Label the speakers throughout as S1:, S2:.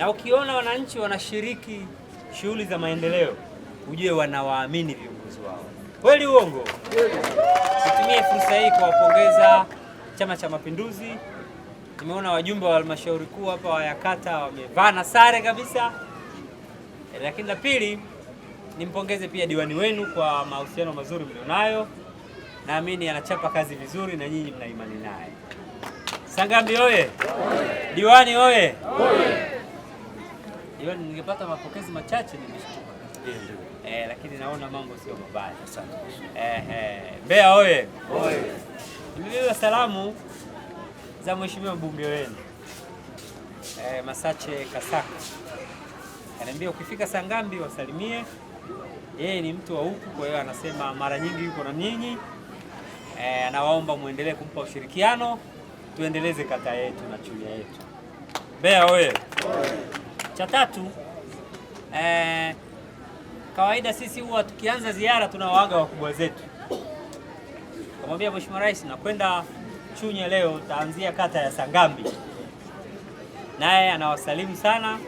S1: Na ukiona wananchi wanashiriki shughuli za maendeleo, ujue wanawaamini viongozi wao. Kweli uongo? Situmie fursa hii kuwapongeza Chama cha Mapinduzi. Nimeona wajumbe wa halmashauri kuu hapa wa kata wamevaa na sare kabisa. Lakini la pili, nimpongeze pia diwani wenu kwa mahusiano mazuri mlionayo. Naamini anachapa kazi vizuri na nyinyi mna imani naye. Sangambi oye! Diwani oye! Diwani, ningepata mapokezi machache nimeshtuka. Lakini naona mambo sio mabaya. Asante. Mbeya oye! Oye! Nimebeba salamu za mheshimiwa mbunge wenu Masache Kasaka. Ananiambia ukifika Sangambi wasalimie. Yeye ni mtu wa huku, kwa hiyo anasema mara nyingi yuko na nyinyi. Anawaomba muendelee kumpa ushirikiano, tuendeleze kata yetu na chunya yetu. Mbeya oye! Cha tatu, kawaida sisi huwa tukianza ziara tunawaaga wakubwa zetu. Kamwambia Mheshimiwa Rais nakwenda Chunya leo, taanzia kata ya Sangambi. Naye anawasalimu sana.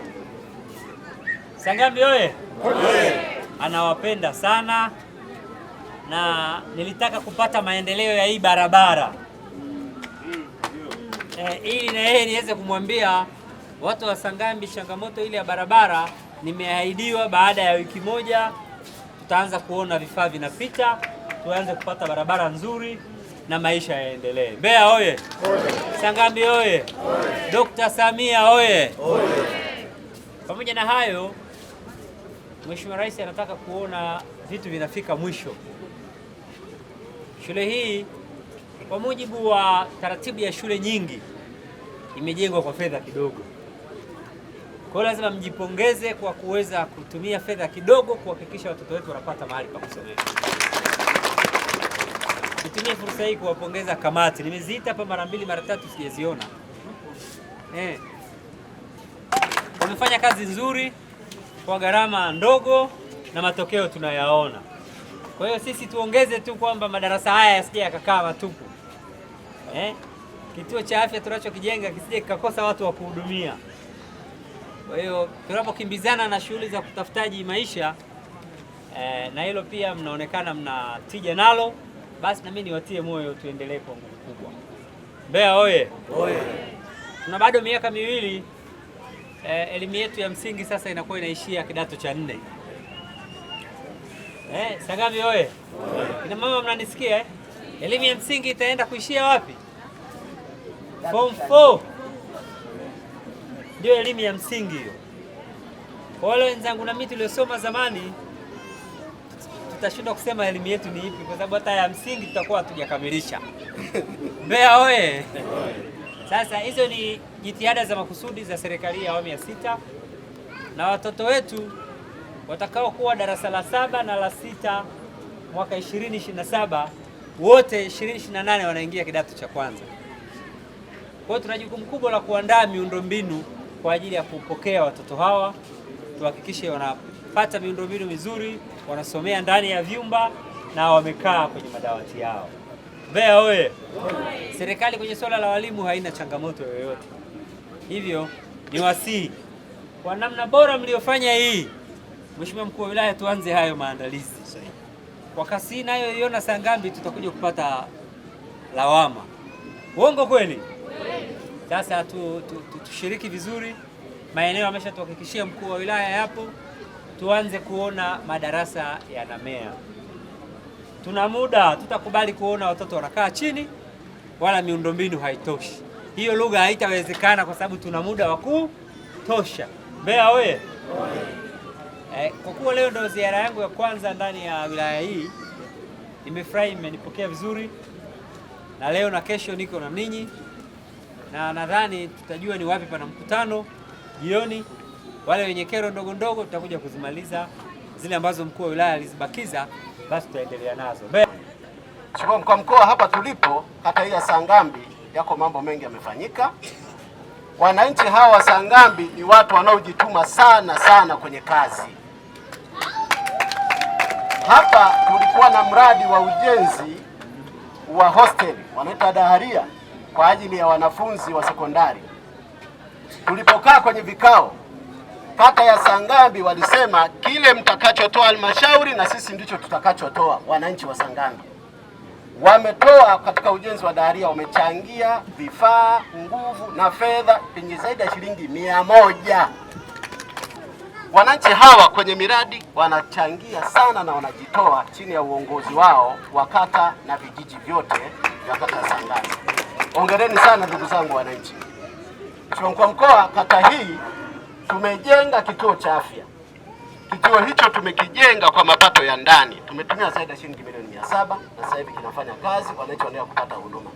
S1: Sangambi oye! Anawapenda sana na nilitaka kupata maendeleo ya hii barabara ili na yeye niweze kumwambia watu wa Sangambi changamoto ile ya barabara nimeahidiwa baada ya wiki moja tutaanza kuona vifaa vinapita, tuanze kupata barabara nzuri na maisha yaendelee. Mbeya oye! Sangambi oye! Dr. Samia oye! Pamoja na hayo, Mheshimiwa Rais anataka kuona vitu vinafika mwisho. Shule hii kwa mujibu wa taratibu ya shule nyingi imejengwa kwa fedha kidogo. Kwa hiyo lazima mjipongeze kwa kuweza kutumia fedha kidogo kuhakikisha watoto wetu wanapata mahali pa kusomea. Nitumie fursa hii kuwapongeza kamati. Nimeziita hapa mara 2 mara 3 sijaziona. Wamefanya kazi nzuri kwa gharama ndogo na matokeo tunayaona. Kwa hiyo sisi tuongeze tu kwamba madarasa haya yasije yakakaa matupu. Kituo cha afya tunachokijenga kisije kikakosa watu wa kuhudumia. Kwa hiyo tunapokimbizana na shughuli za kutafutaji maisha na hilo pia mnaonekana mna tija nalo, basi na mimi niwatie moyo tuendelee kwa nguvu kubwa. Mbeya oye! Oye! Tuna bado miaka 2 elimu yetu ya msingi sasa inakuwa inaishia kidato cha 4. Sangambi oye! Kina mama mnanisikia? Elimu ya msingi itaenda kuishia wapi? Form 4. Ndio elimu ya msingi hiyo. Kwa wale wenzangu na mimi tuliosoma zamani tutashindwa kusema elimu yetu ni ipi kwa sababu hata ya msingi tutakuwa hatujakamilisha. Mbeya oye! Sasa hizo ni jitihada za makusudi za serikali ya awamu ya 6 na watoto wetu watakao kuwa darasa la 7 na la 6 mwaka 2027 wote 2028 wanaingia kidato cha kwanza. Kwa hiyo tuna jukumu kubwa la kuandaa miundombinu kwa ajili ya kupokea watoto hawa, tuhakikishe wanapata miundombinu mizuri, wanasomea ndani ya vyumba na wamekaa kwenye madawati yao. Mbeya oye! Serikali kwenye swala la walimu haina changamoto yoyote. Hivyo ni wasii kwa namna bora mliofanya hii, Mheshimiwa Mkuu wa Wilaya, tuanze hayo maandalizi. Kwa kasi nayo iona Sangambi tutakuja kupata lawama. Uongo kweli? Sasa tushiriki vizuri. Maeneo ameshatuhakikishia mkuu wa wilaya yapo. Tuanze kuona madarasa yanamea. Tuna muda, tutakubali kuona watoto wanakaa chini wala miundombinu haitoshi. Hiyo lugha haitawezekana kwa sababu tuna muda wa kutosha. Mbeya oye! Kwa kuwa leo ndio ziara yangu ya kwanza ndani ya wilaya hii, nimefurahi, mmenipokea vizuri. Na leo na kesho niko na ninyi. Na nadhani tutajua ni wapi pana mkutano jioni. Wale wenye kero ndogo ndogo tutakuja kuzimaliza, zile ambazo mkuu wa wilaya alizibakiza basi tutaendelea nazo.
S2: Mheshimiwa Mkuu wa Mkoa, hapa tulipo kata hii ya Sangambi yako mambo mengi yamefanyika. Wananchi hawa wa Sangambi ni watu wanaojituma sana kwenye kazi. Hapa tulikuwa na mradi wa ujenzi wa hostel wanaita daharia kwa ajili ya wanafunzi wa sekondari. Tulipokaa kwenye vikao, kata ya Sangambi walisema kile mtakachotoa halmashauri na sisi ndicho tutakachotoa. Wananchi wa Sangambi wametoa katika ujenzi wa daharia, wamechangia vifaa, nguvu na fedha penye zaidi ya shilingi 100. Wananchi hawa kwenye miradi wanachangia sana na wanajitoa chini ya uongozi wao wa kata na vijiji vyote vya kata ya Sangambi. Hongereni sana ndugu zangu wananchi. Mheshimiwa Mkuu wa Mkoa, kata hii tumejenga kituo cha afya. Kituo hicho tumekijenga kwa mapato ya ndani. Tumetumia zaidi ya shilingi milioni 700 na sasa hivi kinafanya kazi, wananchi wanaendelea kupata huduma.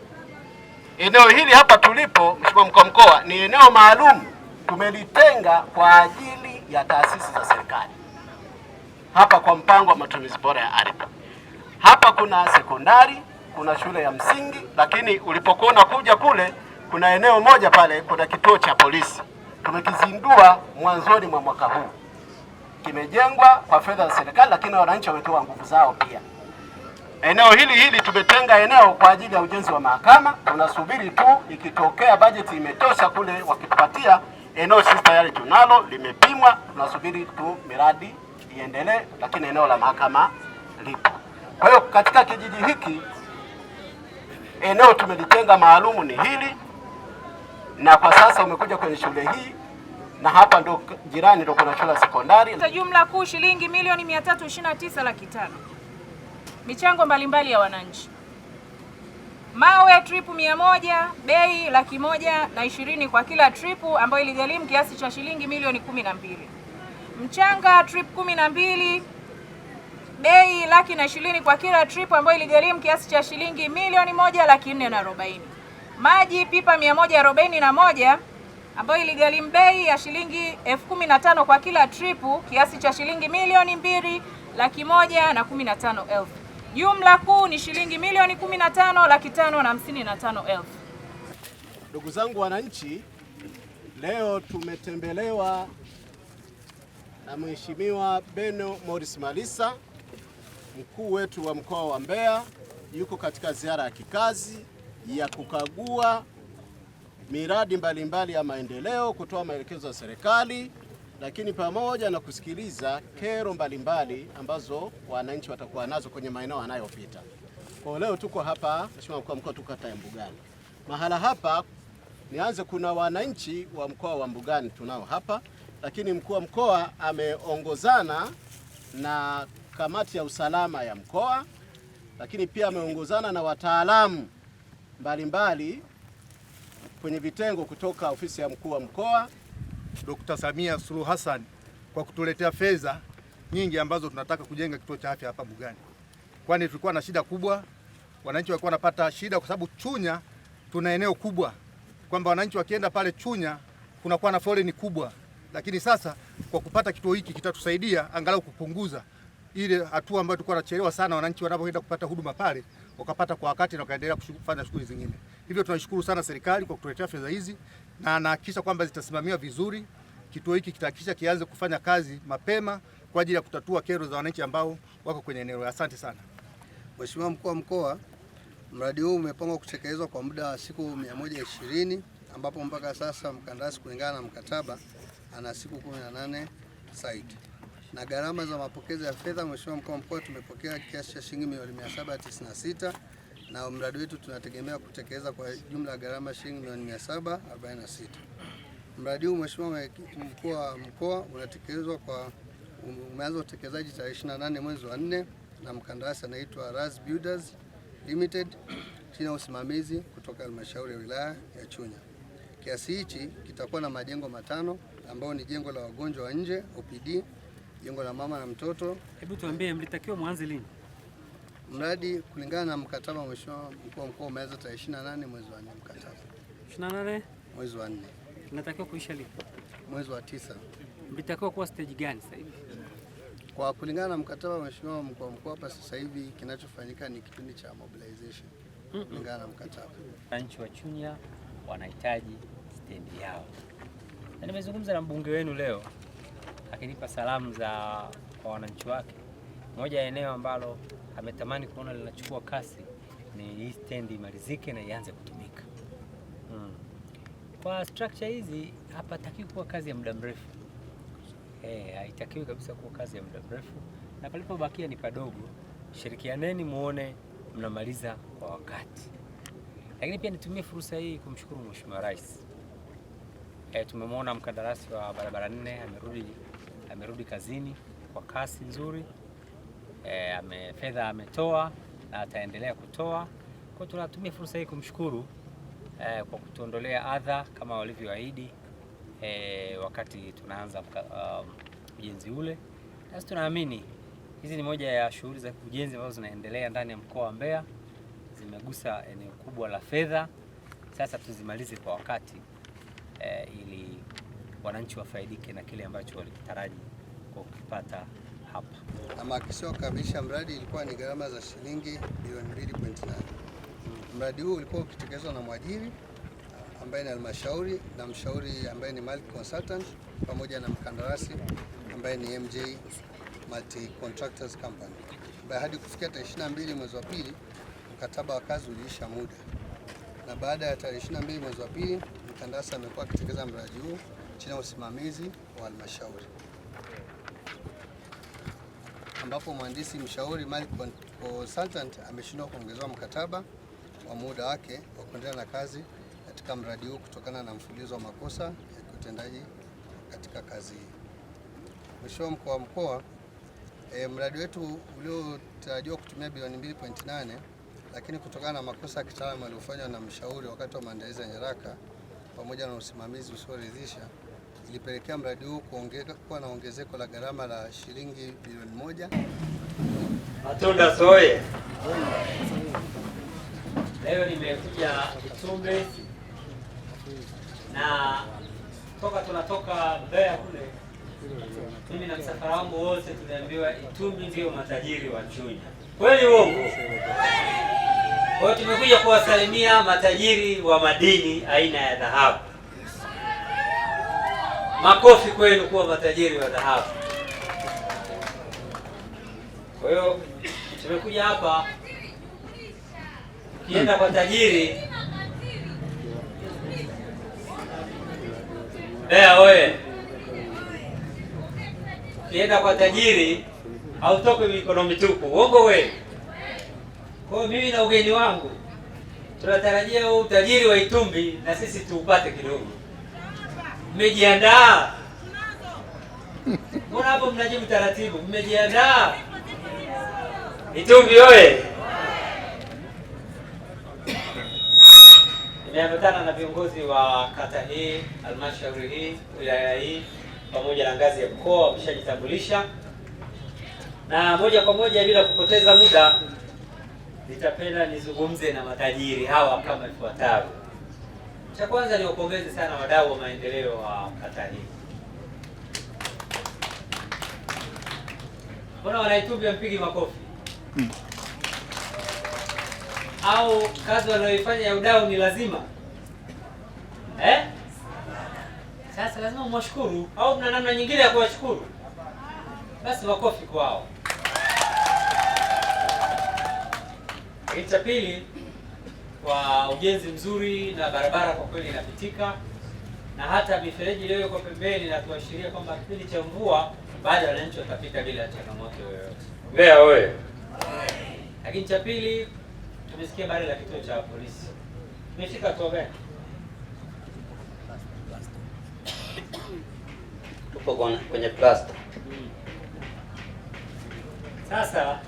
S2: Eneo hili hapa tulipo, Mheshimiwa Mkuu wa Mkoa, ni eneo maalum tumelitenga kwa ajili ya taasisi za serikali. Hapa kwa mpango wa matumizi bora ya ardhi. Hapa kuna sekondari, kuna shule ya msingi, lakini ulipokuwa unakuja kule kuna eneo moja pale, kuna kituo cha polisi. Tumekizindua mwanzoni mwa mwaka huu. Kimejengwa kwa fedha za serikali, lakini wananchi wametoa nguvu zao pia. Eneo hili tumetenga eneo kwa ajili ya ujenzi wa mahakama. Tunasubiri tu ikitokea bajeti imetosha kule wakitupatia eneo, sisi tayari tunalo, limepimwa, tunasubiri tu miradi iendelee, lakini eneo la mahakama lipo. Kwa hiyo katika kijiji hiki eneo tumelitenga maalumu ni hili, na kwa sasa umekuja kwenye shule hii, na hapa ndo jirani ndo kuna shule ya sekondari.
S3: Jumla kuu shilingi milioni 329,500,000. Michango mbalimbali ya wananchi. Mawe tripu 100, bei 120 kwa kila tripu, ambayo iligharimu kiasi cha shilingi milioni 12. Mchanga trip 12, bei 120 kwa kila tripu, ambayo iligharimu kiasi cha shilingi milioni 1,440,000. Maji pipa 141, ambayo iligharimu bei ya shilingi 15,000 kwa kila tripu, kiasi cha shilingi milioni 2,115,000. Jumla kuu ni shilingi milioni 15,555,000.
S2: Ndugu zangu wananchi, leo tumetembelewa na Mheshimiwa Beno Morris Malisa, mkuu wetu wa mkoa wa Mbeya. Yuko katika ziara ya kikazi ya kukagua miradi mbalimbali ya maendeleo, kutoa maelekezo ya serikali, lakini pamoja na kusikiliza kero mbalimbali ambazo wananchi watakuwa nazo kwenye maeneo yanayopita. Kwa leo tuko hapa, Mheshimiwa Mkuu wa Mkoa, tuko kata ya Mbugani. Mahala hapa nianze, kuna wananchi wa mkoa wa Mbugani tunao hapa, lakini mkuu wa mkoa ameongozana na kamati ya usalama ya mkoa, lakini pia ameongozana na wataalamu mbalimbali kwenye vitengo kutoka ofisi ya mkuu wa mkoa
S4: Dr. Samia Suluhu Hassan kwa kutuletea fedha nyingi ambazo tunataka kujenga kituo cha afya hapa Mbugani. Kwani tulikuwa na shida kubwa, wananchi walikuwa wanapata shida kwa sababu Chunya tuna eneo kubwa, kwamba wananchi wakienda pale Chunya kunakuwa na foleni kubwa, lakini sasa kwa kupata kituo hiki kitatusaidia angalau kupunguza ile hatua ambayo tulikuwa tunachelewa sana wananchi wanapoenda kupata huduma pale, wakapata kwa wakati na wakaendelea kufanya shughuli zingine. Hivyo tunashukuru sana serikali kwa kutuletea fedha hizi, na anahakikisha kwamba zitasimamiwa vizuri. Kituo hiki kitahakikisha kianze kufanya kazi mapema kwa ajili ya kutatua kero za wananchi ambao wako kwenye eneo. Asante sana.
S5: Mheshimiwa Mkuu wa Mkoa, mradi huu umepangwa kutekelezwa kwa muda wa siku 120, ambapo mpaka sasa mkandarasi kulingana na mkataba ana siku 18 site. Na gharama za mapokezi ya fedha, Mheshimiwa Mkuu wa Mkoa, tumepokea kiasi cha shilingi milioni 796, na mradi wetu tunategemea kutekeleza kwa jumla ya gharama shilingi milioni 746. Mradi huu Mheshimiwa Mkuu wa Mkoa umeanza utekelezaji tarehe 28 mwezi wa 4 na mkandarasi anaitwa Raz Builders Limited chini ya usimamizi kutoka halmashauri ya wilaya ya Chunya. Kiasi hichi kitakuwa na majengo matano ambayo ni jengo la wagonjwa wa nje OPD, jengo la mama na mtoto.
S1: Hebu tuambie mlitakiwa mwanze lini?
S5: Mradi kulingana na mkataba Mheshimiwa Mkuu wa Mkoa umeanza tarehe 28 mwezi wa 4 mkataba.
S1: 28
S5: mwezi wa 4.
S1: Tunatakiwa kuisha lini?
S5: Mwezi wa 9.
S1: Mlitakiwa kuwa stage gani sasa hivi?
S5: Kwa kulingana na mkataba Mheshimiwa Mkuu wa Mkoa, hapa sasa hivi kinachofanyika ni kipindi cha mobilization kulingana na mkataba.
S1: Wananchi wa Chunya wanahitaji stendi yao. Na nimezungumza na mbunge wenu leo akinipa salamu kwa wananchi wake. Moja ya eneo ambalo ametamani kuona linachukua kasi ni hii stendi imalizike na ianze kutumika. Kwa structure hizi hapa taki kuwa kazi ya muda mrefu. haitakiwi kabisa kuwa kazi ya muda mrefu, na palipobakia ni padogo. Shirikianeni muone mnamaliza kwa wakati. Lakini pia nitumie fursa hii kumshukuru Mheshimiwa Rais. Tumemwona mkandarasi wa barabara 4 amerudi kazini kwa kasi nzuri. Fedha ametoa na ataendelea kutoa. Kwa tunatumia fursa hii kumshukuru kwa kutuondolea adha kama walivyoahidi wakati tunaanza ujenzi ule. Sasa tunaamini hizi ni moja ya shughuli za ujenzi ambazo zinaendelea ndani ya mkoa wa Mbeya, zimegusa eneo kubwa la fedha. Sasa tuzimalize kwa wakati ili wananchi wafaidike na kile ambacho walikitaraji kwa kukipata hapa.
S5: Na makisio kukamilisha mradi ilikuwa ni gharama za shilingi bilioni 2.8. Mradi huu ulikuwa ukitekelezwa na mwajiri ambaye ni halmashauri na mshauri ambaye ni Malik Consultant pamoja na mkandarasi ambaye ni MJ Multi Contractors Company, ambaye hadi kufikia tarehe 22 mwezi wa pili mkataba wa kazi uliisha muda, na baada ya tarehe 22 mwezi wa pili mkandarasi amekuwa akitekeleza mradi huu chini ya usimamizi wa halmashauri, ambapo mhandisi mshauri Malik Consultant ameshindwa kuongezewa mkataba wa muda wake wa kuendelea na kazi katika mradi huu kutokana na mfululizo wa makosa ya kiutendaji katika kazi hii. Mheshimiwa Mkuu wa Mkoa, mradi wetu uliotarajiwa kutumia bilioni 2.8, lakini kutokana na makosa ya kitaalamu yaliyofanywa na mshauri wakati wa maandalizi ya nyaraka pamoja na usimamizi usioridhisha, ilipelekea mradi huu kuwa na ongezeko la gharama la shilingi bilioni 1.
S1: Matunda soye. Leo nimekuja Itumbi na tunatoka Mbeya kule. Mimi na msafara wangu wote tuliambiwa Itumbi ndio matajiri wa Chunya. Kweli uongo? Kwa hiyo tumekuja kuwasalimia matajiri wa madini aina ya dhahabu. Makofi kwenu kuwa matajiri wa dhahabu. Kwa hiyo tumekuja hapa, ukienda kwa tajiri Mbeya oye, ukienda kwa tajiri hautoki mikono mitupu. Uongo wewe? Kwa hiyo mimi na ugeni wangu tunatarajia huu utajiri wa Itumbi na sisi tuupate kidogo. Mmejiandaa? Mbona hapo mnajibu taratibu? Mmejiandaa? Itumbi oye! Nimeambatana na viongozi wa kata hii, halmashauri hii, wilaya hii pamoja na ngazi ya mkoa, wameshajitambulisha, na moja kwa moja bila kupoteza muda nitapenda nizungumze na matajiri hawa kama ifuatavyo. Cha kwanza ni wapongeze sana wadau wa maendeleo wa kata hii. Mbona wanaitumbi mpigi makofi? Au kazi wanayoifanya ya udau ni lazima? Sasa lazima mwashukuru, au mna namna nyingine ya kuwashukuru? Basi makofi kwao. Cha pili, kwa ujenzi mzuri na barabara kwa kweli inapitika, na hata mifereji leo kwa pembeni na tuashiria kwamba kipindi cha mvua baada ya wananchi watapita bila changamoto yoyote. Mbeya oye! Lakini cha pili, tumesikia habari la kituo cha polisi. Tumefika hatua gani? Tupo kwenye plaster. Sasa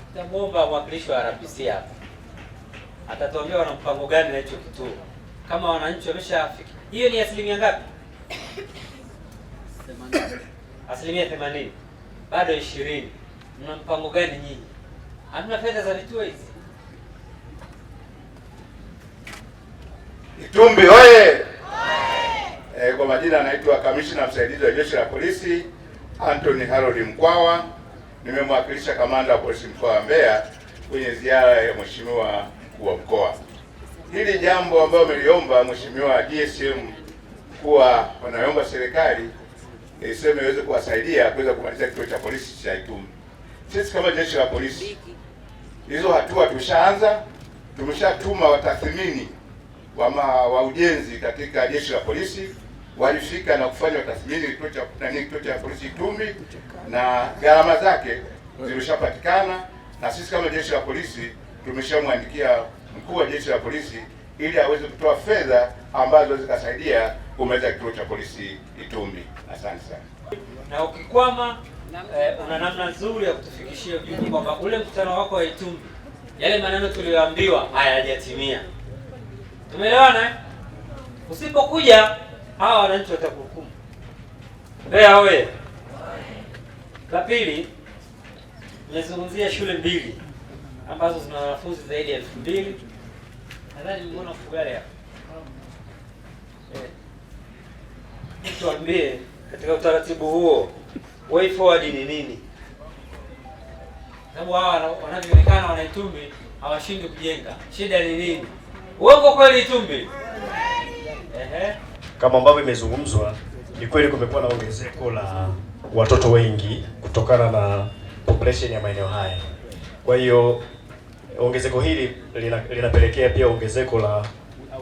S1: tutamwomba mwakilishi wa RPC hapa atatuambia wana mpango gani na hicho kituo, kama wananchi wameshafika. Hiyo ni asilimia ngapi? 80%. Bado 20. Mna mpango gani nyinyi? Hamna fedha za vituo hizi?
S6: Itumbi oye! Kwa majina anaitwa Kamishna Msaidizi wa Jeshi la Polisi Anthony Harold Mkwawa. Nimemwakilisha Kamanda wa Polisi mkoa wa Mbeya kwenye ziara ya Mheshimiwa Mkuu wa Mkoa. Hili jambo ambalo ameliomba Mheshimiwa GSM kuwa wanaomba serikali iseme iweze kuwasaidia kuweza kumaliza kituo cha polisi cha Itumbi. Sisi kama jeshi la polisi hizo hatua tushaanza, tumeshatuma watathmini wa ujenzi katika jeshi la polisi walifika na kufanya tathmini kituo cha polisi Itumbi, na gharama zake zimeshapatikana, na sisi kama jeshi la polisi tumeshamwandikia mkuu wa jeshi la polisi ili aweze kutoa fedha ambazo zikasaidia kumaliza kituo cha polisi Itumbi. Asante sana.
S1: Na ukikwama una namna nzuri ya kutufikishia ujumbe kwamba ule mkutano wako wa Itumbi, yale maneno tuliyoambiwa hayajatimia. Tumeelewana? Usipokuja hawa wananchi watakuhukumu. Mbeya wewe. La pili, nimezungumzia shule mbili ambazo zina wanafunzi zaidi ya 2000. Nadhani mmeona Fugale hapa. Tuambie katika utaratibu huo way forward ni nini? Sababu hawa wanavyoonekana wana Itumbi hawashindi kujenga. Shida ni nini? Uongo kweli Itumbi?
S7: Kama ambavyo imezungumzwa, ni kweli kumekuwa na ongezeko la watoto wengi kutokana na population ya maeneo haya. Kwa hiyo ongezeko hili linapelekea pia ongezeko la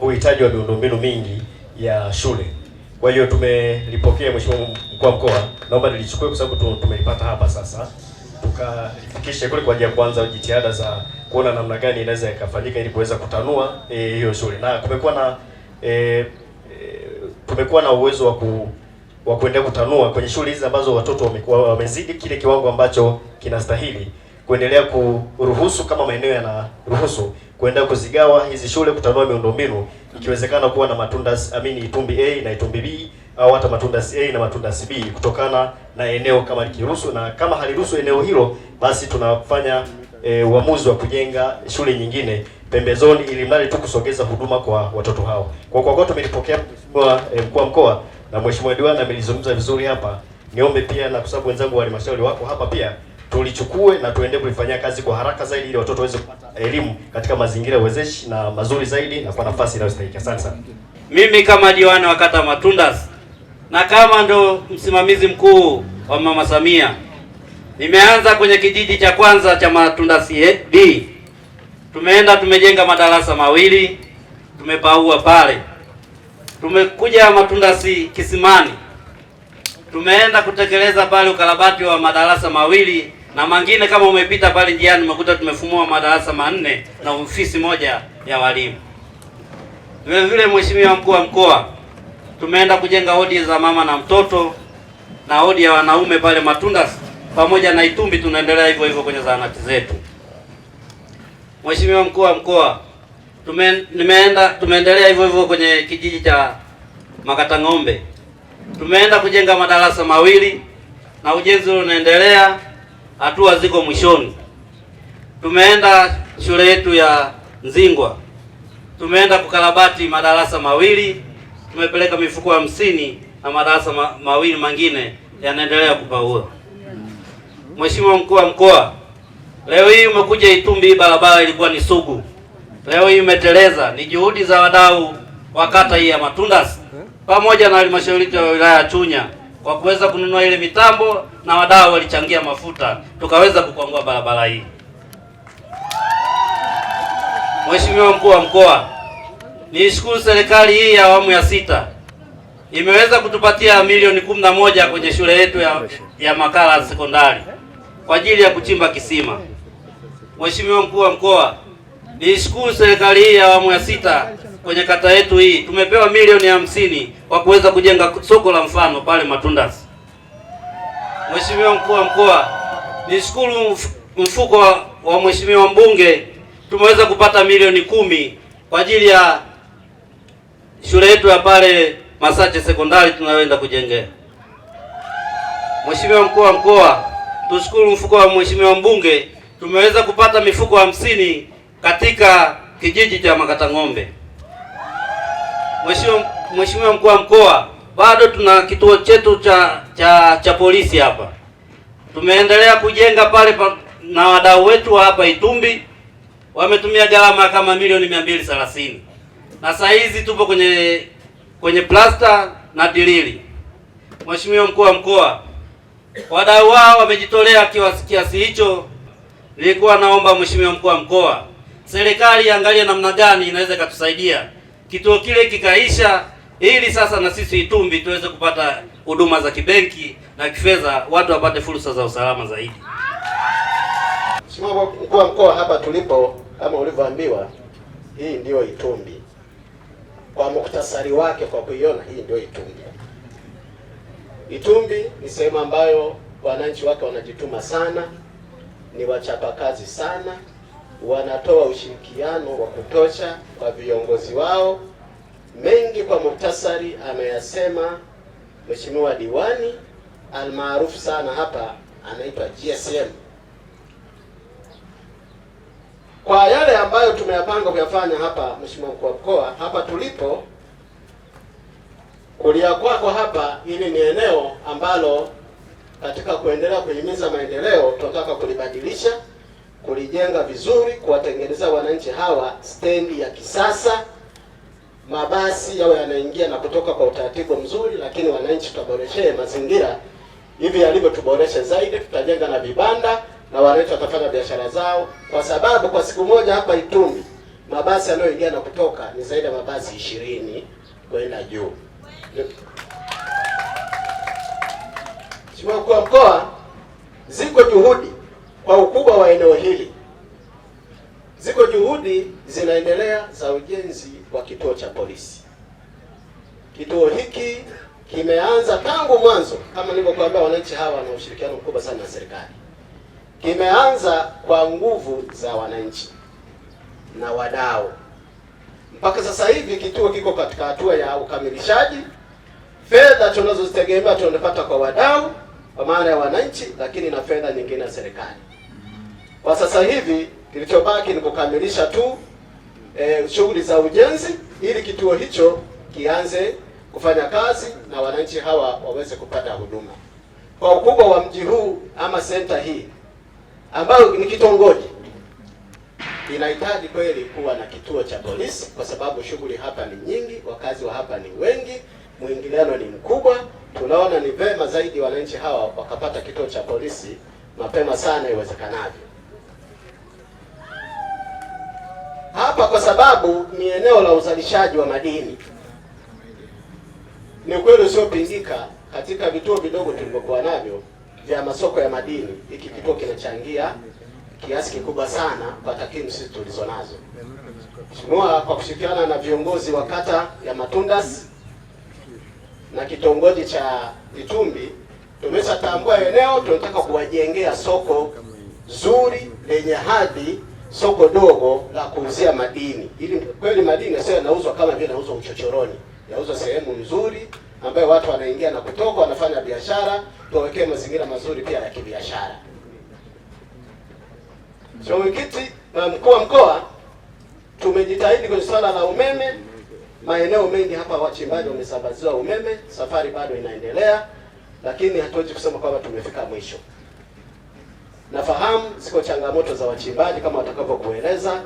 S7: uhitaji wa miundombinu mingi ya shule. Kwa hiyo tumelipokea, Mheshimiwa Mkuu wa Mkoa, naomba nilichukue kwa sababu tumelipata hapa sasa, tukalifikishe kule kwa ajili ya kuanza jitihada za kuona namna gani inaweza ikafanyika ili kuweza kutanua hiyo shule. Na tumekuwa na uwezo wa kuendelea kutanua kwenye shule hizi ambazo watoto wamezidi kile kiwango ambacho kinastahili, kuendelea kuruhusu kama maeneo yanaruhusu kuendelea kuzigawa hizi shule, kutanua miundombinu, ikiwezekana kuwa na Itumbi A na Itumbi B, au hata Matundasi A na Matundasi B, kutokana na eneo kama likiruhusu, na kama haliruhusu eneo hilo, basi tunafanya uamuzi wa kujenga shule nyingine pembezoni, ili mradi tu kusogeza huduma kwa watoto hao. Kwa kuwa tumelipokea Mkuu wa Mkoa na Mheshimiwa Diwani amelizungumza vizuri hapa, niombe pia, na kwa sababu wenzangu wa halmashauri wako hapa pia, tulichukue na tuendelee kulifanyia kazi kwa haraka zaidi, ili watoto waweze kupata elimu katika mazingira wezeshi na mazuri zaidi na kwa nafasi inayostahili. Asante sana.
S8: Mimi kama diwani wa kata Matundasi na kama ndo msimamizi mkuu wa Mama Samia, nimeanza kwenye kijiji cha kwanza cha Matundasi B. Tumejenga madarasa mawili, tumepaua pale. Tumekuja Matundasi Kisimani, tumeenda kutekeleza pale ukarabati wa madarasa mawili, na mengine kama umepita pale njiani umekuta tumefumua madarasa 4 na ofisi moja ya walimu. Vile vile, Mheshimiwa Mkuu wa Mkoa, tumeenda kujenga wodi za mama na mtoto na wodi ya wanaume pale Matundasi, pamoja na Itumbi tunaendelea hivyo hivyo kwenye zahanati zetu. Mheshimiwa Mkuu wa Mkoa, tumeendelea hivyo hivyo kwenye kijiji cha Makatang'ombe. Tumeenda kujenga madarasa mawili na ujenzi unaendelea, hatua ziko mwishoni. Tumeenda shule yetu ya Nzingwa, tumeenda kukarabati madarasa mawili, tumepeleka mifuko 50 na madarasa mawili mengine yanaendelea kupaua. Mheshimiwa Mkuu wa Mkoa, leo hii umekuja Itumbi, barabara ilikuwa ni sugu, leo hii umeteleza. Ni juhudi za wadau wa kata hii ya Matundasi pamoja na halmashauri ya wilaya ya Chunya kwa kuweza kununua ile mitambo, na wadau walichangia mafuta, tukaweza kukwangua barabara hii. Mheshimiwa Mkuu wa Mkoa, nishukuru serikali hii ya awamu ya 6 imeweza kutupatia milioni 11 kwenye shule yetu ya Makala Sekondari kwa ajili ya kuchimba kisima. Mheshimiwa Mkuu wa Mkoa, nishukuru serikali hii ya awamu ya 6 kwenye kata yetu hii tumepewa milioni 50 kwa kuweza kujenga soko la mfano pale Matundasi. Mheshimiwa Mkuu wa Mkoa, nishukuru mfuko wa Mheshimiwa mbunge, tumeweza kupata milioni 10 kwa ajili ya shule yetu ya pale Masache Sekondari tunayoenda kujengea. Mheshimiwa Mkuu wa Mkoa, tushukuru mfuko wa Mheshimiwa mbunge, tumeweza kupata mifuko 50 katika kijiji cha Makatang'ombe. Mheshimiwa Mkuu wa Mkoa, bado tuna kituo chetu cha polisi hapa. Tumeendelea kujenga pale na wadau wetu hapa Itumbi wametumia gharama kama milioni 230. Na saa hizi tupo kwenye plasta na dilili. Mheshimiwa Mkuu wa Mkoa, wadau wao wamejitolea kiasi hicho. Nilikuwa naomba Mheshimiwa Mkuu wa Mkoa, serikali iangalie namna gani inaweza ikatusaidia kituo kile kikaisha, ili sasa na sisi Itumbi tuweze kupata huduma za kibenki na kifedha, watu wapate fursa za usalama zaidi.
S2: Mheshimiwa Mkuu wa Mkoa, hapa tulipo kama ulivyoambiwa, hii ndio Itumbi. Kwa muktasari wake, kwa kuiona, hii ndio Itumbi. Itumbi ni sehemu ambayo wananchi wake wanajituma sana, ni wachapakazi sana, wanatoa ushirikiano wa kutosha kwa viongozi wao. Mengi kwa muktasari ameyasema Mheshimiwa Diwani almaarufu sana hapa, anaitwa GSM. Kwa yale ambayo tumeyapanga kuyafanya hapa, Mheshimiwa Mkuu wa Mkoa, hapa tulipo kulia kwako hapa, hili ni eneo ambalo katika kuendelea kuhimiza maendeleo tunataka kulibadilisha, kulijenga vizuri, kuwatengeneza wananchi hawa stendi ya kisasa, mabasi yawe yanaingia na kutoka kwa utaratibu mzuri, lakini wananchi tutaboreshee mazingira hivi yalivyo, tuboreshe zaidi, tutajenga na vibanda na wananchi watafanya biashara zao, kwa sababu kwa siku moja hapa Itumbi mabasi yanayoingia na kutoka ni zaidi ya mabasi 20 kwenda juu. Mheshimiwa Mkuu wa Mkoa, ziko juhudi kwa ukubwa wa eneo hili, ziko juhudi zinaendelea za ujenzi wa kituo cha polisi. Kituo hiki kimeanza tangu mwanzo, kama nilivyokuambia, wananchi hawa wana ushirikiano mkubwa sana na serikali. Kimeanza kwa nguvu za wananchi na wadau. Mpaka sasa hivi kituo kiko katika hatua ya ukamilishaji. Fedha tunazozitegemea tunapata kwa wadau, kwa maana ya wananchi, lakini na fedha nyingine ya serikali. Kwa sasa hivi kilichobaki ni kukamilisha tu shughuli za ujenzi ili kituo hicho kianze kufanya kazi na wananchi hawa waweze kupata huduma. Kwa ukubwa wa mji huu ama senta hii ambayo ni kitongoji, inahitaji kweli kuwa na kituo cha polisi, kwa sababu shughuli hapa ni nyingi, wakazi wa hapa ni wengi, mwingiliano ni mkubwa. Tunaona ni vema zaidi wananchi hawa wakapata kituo cha polisi mapema sana iwezekanavyo hapa, kwa sababu ni eneo la uzalishaji wa madini. Ni kweli usiopingika, katika vituo vidogo tulivyokuwa navyo vya masoko ya madini, hiki kituo kinachangia kiasi kikubwa sana kwa takwimu sisi tulizonazo. Mheshimiwa, kwa kushirikiana na viongozi wa kata ya Matundas na kitongoji cha Itumbi, tumeshatambua eneo, tunataka kuwajengea soko zuri lenye hadhi, soko dogo la kuuzia madini, ili kweli madini sio yanauzwa kama vile yanauzwa uchochoroni, yauzwa sehemu nzuri ambayo watu wanaingia na kutoka, wanafanya biashara. Tuwekee mazingira mazuri pia ya kibiashara. Mwenyekiti na Mkuu wa Mkoa, tumejitahidi kwenye swala la umeme. Maeneo mengi hapa wachimbaji wamesambaziwa umeme, safari bado inaendelea, lakini hatuwezi kusema kwamba tumefika mwisho. Nafahamu ziko changamoto za wachimbaji kama watakavyokueleza.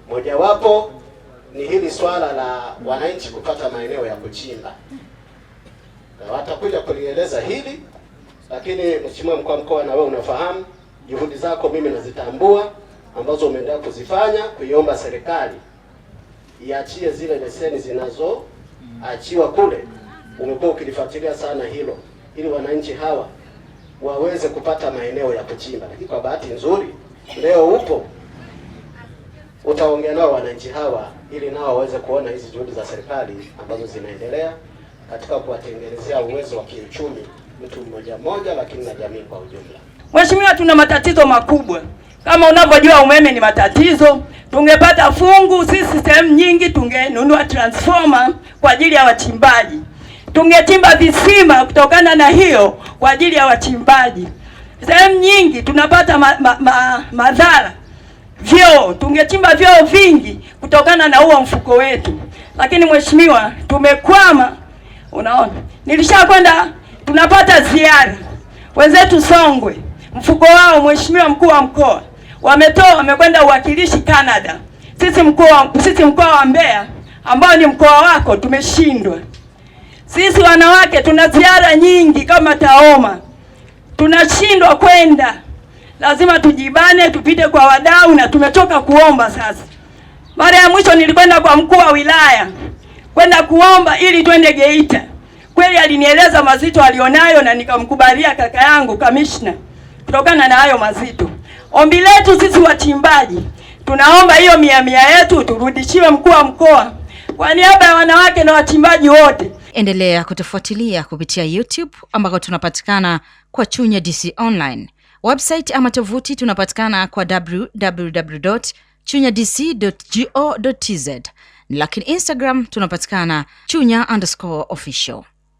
S2: Mojawapo ni hili swala la wananchi kupata maeneo ya kuchimba, na watakuja kulieleza hili, lakini Mheshimiwa Mkuu wa Mkoa, na wewe unafahamu juhudi zako, mimi nazitambua, ambazo umeendelea kuzifanya kuiomba serikali iachie zile leseni zinazoachiwa kule. Umekuwa ukilifuatilia sana hilo, ili wananchi hawa waweze kupata maeneo ya kuchimba. Lakini kwa bahati nzuri leo upo, utaongea nao wananchi hawa ili nao waweze kuona hizi juhudi za serikali ambazo zinaendelea katika kuwatengenezea uwezo wa kiuchumi mtu mmoja mmoja, lakini na jamii kwa ujumla.
S9: Mheshimiwa, tuna matatizo makubwa. Kama unavyojua umeme ni matatizo. Tungepata fungu sisi sehemu nyingi, tungenunua transformer kwa ajili ya wachimbaji. Tungechimba visima kutokana na hiyo kwa ajili ya wachimbaji. Sehemu nyingi tunapata madhara. Vyoo, tungechimba vyoo vingi kutokana na huo mfuko wetu. Lakini Mheshimiwa, tumekwama. Unaona? Nilishakwenda, tunapata ziara. Wenzetu Songwe, mfuko wao Mheshimiwa Mkuu wa Mkoa wamekwenda uwakilishi Canada. Sisi mkoa wa Mbeya ambao ni mkoa wako tumeshindwa. Sisi wanawake tuna ziara nyingi kama Taoma, tunashindwa kwenda. Lazima tujibane, tupite kwa wadau, na tumetoka kuomba sasa. Mara ya mwisho nilikwenda kwa mkuu wa wilaya kwenda kuomba ili twende Geita. Kweli alinieleza mazito alionayo na nikamkubalia kaka yangu kamishna kutokana na hayo mazito. Ombi letu sisi wachimbaji, tunaomba hiyo 100 yetu turudishiwe mkuu wa mkoa kwa niaba ya wanawake na wachimbaji wote.
S10: Endelea kutufuatilia kupitia YouTube ambako tunapatikana kwa Chunya DC Online. Website ama tovuti tunapatikana kwa www.chunyadc.go.tz. Lakini Instagram tunapatikana Chunya_official.